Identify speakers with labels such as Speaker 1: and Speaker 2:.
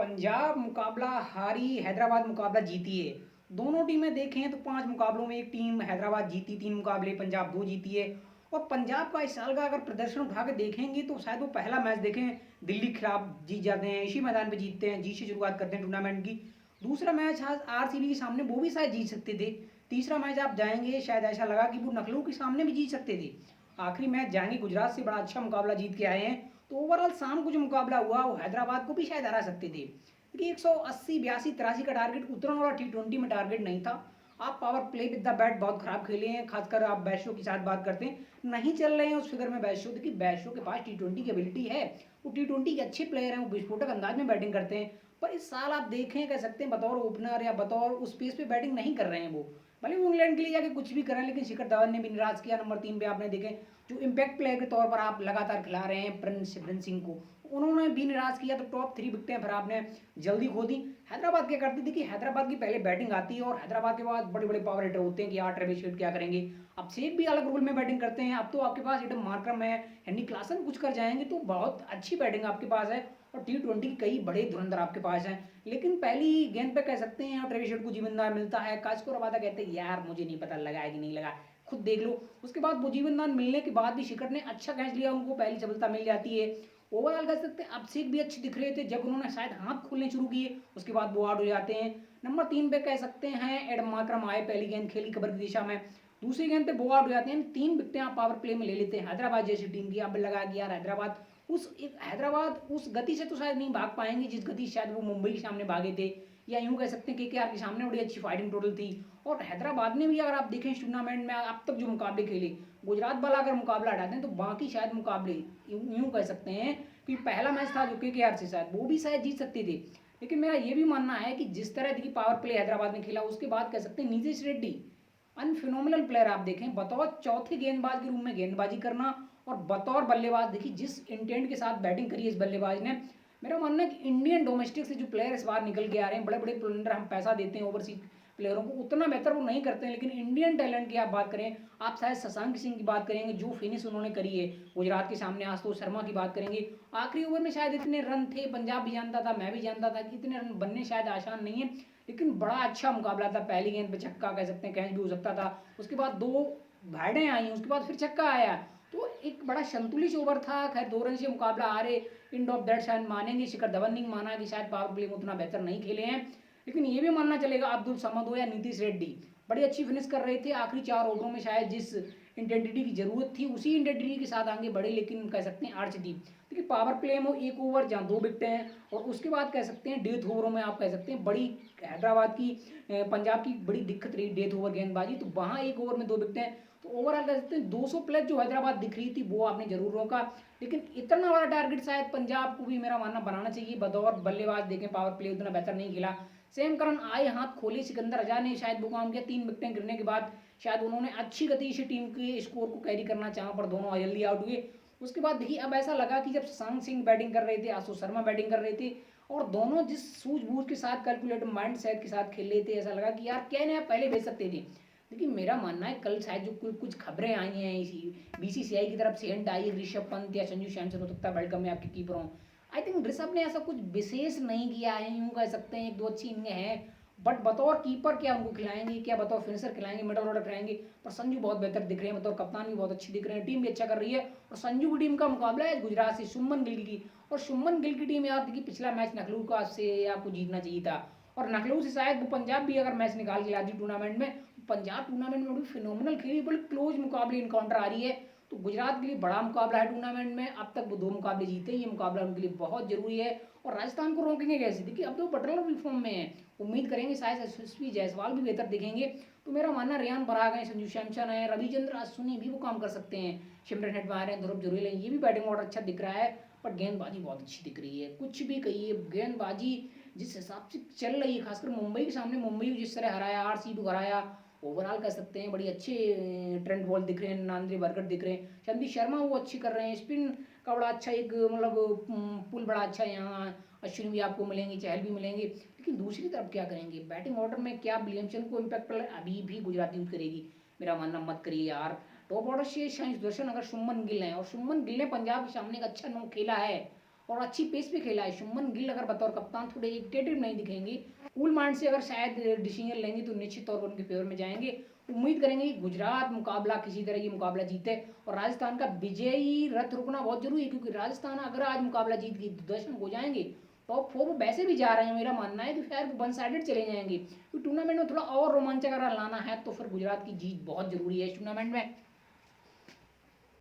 Speaker 1: पंजाब मुकाबला हारी, हैदराबाद मुकाबला जीती है। दोनों टीमें देखें तो 5 मुकाबलों में एक टीम हैदराबाद जीती, 3 मुकाबले पंजाब 2 जीती है। और पंजाब का इस साल का अगर प्रदर्शन उठा के देखेंगे तो शायद वो पहला मैच देखें दिल्ली के खिलाफ जीत जाते हैं, इसी मैदान पे जीतते हैं, जीत से शुरुआत करते हैं टूर्नामेंट की। दूसरा मैच आज आरसीबी के सामने वो भी शायद जीत सकते थे। तीसरा मैच आप जाएंगे शायद ऐसा लगा कि वो लखनऊ के सामने भी जीत सकते थे। आखिरी मैच जाएंगे गुजरात से बड़ा अच्छा मुकाबला जीत के आए हैं। तो ओवरऑल शाम को जो मुकाबला हुआ वो हैदराबाद को भी शायद हरा सकते थे, क्योंकि 180 82 83 का टारगेट उतरने वाला T20 में टारगेट नहीं था। आप power play with the bat बहुत खराब खेले हैं, खासकर आप बैशो की साथ बात करते हैं, नहीं चल रहे हैं उस फिगर में बैशो। देखिए बैशो के पास T20 की एबिलिटी है, वो T20 के अच्छे प्लेयर हैं, वो विस्फोटक अंदाज में बैटिंग करते हैं। पर इस साल आप देखें कह सकते हैं बतौर ओपनर या बतौर उस पेस पे बैटिंग नहीं कर रहे हैं वो। भले वो इंग्लैंड के लिए जाके कुछ भी करें, लेकिन शिखर धवन ने भी निराश किया। नंबर 3 पे आपने देखें जो इम्पैक्ट प्लेयर के तौर पर आप लगातार खिला रहे हैं प्रिंस सिमरन सिंह को, उन्होंने भी निराश किया। तो टॉप 3 विकेटें फिर आपने जल्दी खो दी। हैदराबाद क्या करती थी कि हैदराबाद की पहले बैटिंग आती है और हैदराबाद के बाद बड़े बड़े पावर हिटर होते हैं कि यार ट्रेविस हेड क्या करेंगे। अब शेख भी अलग रोल में बैटिंग करते हैं। अब तो आपके पास एडम मार्करम है, हेनरी क्लासन कुछ कर जाएंगे, तो बहुत अच्छी बैटिंग आपके पास है। और T20 के कई बड़े धुरंधर आपके पास हैं। लेकिन पहली गेंद पे कह सकते हैं ट्रेविस हेड को जीवनदान मिलता है। कास्को रबादा कहते हैं यार मुझे नहीं पता लगा है कि नहीं लगा, खुद देख लो। उसके बाद वो जीवनदान मिलने के बाद भी शिखर ने अच्छा कैच लिया, उनको पहली सफलता मिल जाती है। ओवरऑल कह सकते हैं अभिषेक भी अच्छे दिख रहे थे, जब उन्होंने शायद हाथ खोलने शुरू किए उसके बाद वो आउट हो जाते हैं। नंबर 3 पे कह सकते हैं एडम मार्करम आए, पहली गेंद खेली कबर की दिशा में, दूसरी गेंद पे वो आउट हो जाते हैं। 3 विकेटें आप पावर प्ले में ले लेते हैं हैदराबाद जैसी टीम की। अब लगा कि यार हैदराबाद उस गति से तो शायद नहीं भाग पाएंगे जिस गति से शायद वो मुंबई के सामने भागे थे, या यूं कह सकते हैं KKR के सामने बड़ी अच्छी फाइटिंग टोटल थी। और हैदराबाद ने भी अगर आप देखें इस टूर्नामेंट में अब तक जो मुकाबले खेले, गुजरात वाला अगर मुकाबला हटाते हैं तो बाकी शायद मुकाबले यूं कह सकते हैं कि पहला मैच था जो KKR से शायद वो भी शायद जीत सकते थे। लेकिन मेरा ये भी मानना है कि जिस तरह की पावर प्ले हैदराबाद ने खेला उसके बाद कह सकते हैं नीतीश रेड्डी अनफिनोमिनल प्लेयर। आप देखें बतौर चौथे गेंदबाज के रूप में गेंदबाजी करना, और बतौर बल्लेबाज देखिए जिस इंटेंट के साथ बैटिंग करी है इस बल्लेबाज ने। मेरा मानना है कि इंडियन डोमेस्टिक से जो प्लेयर इस बार निकल के आ रहे हैं, बड़े बड़े प्लेयर हम पैसा देते हैं ओवरसीज प्लेयरों को, उतना बेहतर वो नहीं करते हैं। लेकिन इंडियन टैलेंट की आप बात करें, आप शायद शशांक सिंह की बात करेंगे, जो फिनिश उन्होंने करी है गुजरात के सामने, आशुतोष शर्मा की बात करेंगे, आखिरी ओवर में शायद इतने रन थे, पंजाब भी जानता था मैं भी जानता था कि इतने रन बनने शायद आसान नहीं है। लेकिन बड़ा अच्छा मुकाबला था, पहली गेंद पे छक्का कह सकते हैं, कैच भी हो सकता था। उसके बाद 2 भाइडें आई, उसके बाद फिर छक्का आया, तो एक बड़ा संतुलित ओवर था। खैर 2 रन से मुकाबला हारे, एंड ऑफ दैट शायद मानेंगे, शिखर धवन ने माना कि शायद पावर प्ले में उतना बेहतर नहीं खेले हैं। लेकिन ये भी मानना चलेगा अब्दुल समद हो या नीतीश रेड्डी बड़ी अच्छी फिनिश कर रहे थे। आखिरी 4 ओवरों में शायद जिस इंटेंसिटी की जरूरत थी उसी इंटेंसिटी के साथ आगे बढ़े, लेकिन कह सकते हैं अर्शदीप देखिए पावर प्ले में 1 ओवर जहाँ 2 विकेटें हैं, और उसके बाद कह सकते हैं डेथ ओवरों में आप कह सकते हैं बड़ी हैदराबाद की पंजाब की बड़ी दिक्कत रही डेथ ओवर गेंदबाजी, तो वहाँ 1 ओवर में 2 विकेटें। तो ओवरऑल कह सकते हैं 200 प्लस जो हैदराबाद दिख रही थी वो आपने जरूर रोका। लेकिन इतना बड़ा टारगेट शायद पंजाब को भी मेरा मानना बनाना चाहिए। बदौर बल्लेबाज देखें पावर प्ले उतना बेहतर नहीं खेला। सेम करन आए हाथ खोले, सिकंदर रजा ने शायद वो काम किया। 3 विकेटें गिरने के बाद शायद उन्होंने अच्छी गति से टीम के स्कोर को कैरी करना चाहा, पर दोनों जल्दी आउट हुए। उसके बाद देखिए अब ऐसा लगा कि जब शशांक सिंह बैटिंग कर रहे थे, आशुतोष शर्मा बैटिंग कर रहे थे, और दोनों जिस सूझबूझ के साथ कैलकुलेटिव माइंड सेट के साथ खेल रहे थे, ऐसा लगा कि यार क्या आप पहले भेज सकते थे। लेकिन मेरा मानना है कल शायद जो कुछ खबरें आई हैं इसी BCCI की तरफ से हिंट आई है ऋषभ पंत या संजू सैमसन हो सकता है वर्ल्ड कप में आपके कीपर हों। आई थिंक ऋषभ ने ऐसा कुछ विशेष नहीं किया है, यूं कह सकते हैं 1-2 अच्छी इनिंग हैं, बट बतौर कीपर क्या उनको खिलाएंगे, क्या बतौर फिनिशर खिलाएंगे, मिडल ऑर्डर खिलाएंगे। पर संजू बहुत बेहतर दिख रहे हैं, बतौर कप्तान भी बहुत अच्छी दिख रहे हैं, टीम भी अच्छा कर रही है। और संजू की टीम का मुकाबला है गुजरात से शुभमन गिल की, और शुभमन गिल की टीम यार देखिए पिछला मैच नखलू का से आपको जीतना चाहिए था, और नखलऊ से शायद वो पंजाब भी अगर मैच निकाल के लाती टूर्नामेंट में, पंजाब टूर्नामेंट में बड़ी फिनोमिनल खेली, बड़ी क्लोज मुकाबले इनकाउंटर आ रही है। तो गुजरात के लिए बड़ा मुकाबला है टूर्नामेंट में, अब तक वो 2 मुकाबले जीते, ये मुकाबला उनके लिए बहुत जरूरी है। और राजस्थान को रोकेंगे कैसे, देखिए अब तो बटलर भी फॉर्म में है, उम्मीद करेंगे शायद यशस्वी जायसवाल भी बेहतर दिखेंगे। तो मेरा मानना रियान पराग है, संजू सैमसन है, रविचंद्र अश्विनी भी वो काम कर सकते हैं, सिमरन हेटवार है, ध्रुव जुरेल है, ये भी बैटिंग ऑर्डर अच्छा दिख रहा है। पर गेंदबाजी बहुत अच्छी दिख रही है, कुछ भी कहिए गेंदबाजी जिस हिसाब से चल रही है, खासकर मुंबई के सामने, मुंबई को जिस तरह हराया, RCB को हराया, ओवरऑल कह सकते हैं बड़ी अच्छे ट्रेंड बॉल दिख रहे हैं, नांद्रे बरकट दिख रहे हैं, संदीप शर्मा वो अच्छी कर रहे हैं, स्पिन का बड़ा अच्छा एक मतलब पुल बड़ा अच्छा है यहाँ, अश्विनी भी आपको मिलेंगे, चहल भी मिलेंगे। लेकिन दूसरी तरफ क्या करेंगे बैटिंग ऑर्डर में, क्या विलियमसन को इम्पैक्ट अभी भी गुजरात यूज करेगी, मेरा मानना मत करिए यार। टॉप ऑर्डर से शाही सुदर्शन अगर शुभमन गिल हैं, और शुभमन गिल ने पंजाब के सामने एक अच्छा नौ खेला है, और अच्छी पेस पे खेला है। शुभमन गिल अगर बतौर कप्तान थोड़े इरिटेटिव नहीं दिखेंगे, कूल माइंड से अगर शायद डिसीजन लेंगे तो निश्चित तौर पर उनके फेवर में जाएंगे। उम्मीद करेंगे कि गुजरात मुकाबला किसी तरह की मुकाबला जीते और राजस्थान का विजयी रथ रुकना बहुत जरूरी है, क्योंकि राजस्थान अगर आज मुकाबला जीत गई तो दर्शन हो जाएंगे। टॉप 4 वो वैसे भी जा रहे हैं, मेरा मानना है कि शायद वन साइडेड चले जाएंगे। तो टूर्नामेंट में थोड़ा और रोमांचक अगर लाना है तो फिर गुजरात की जीत बहुत जरूरी है इस टूर्नामेंट में।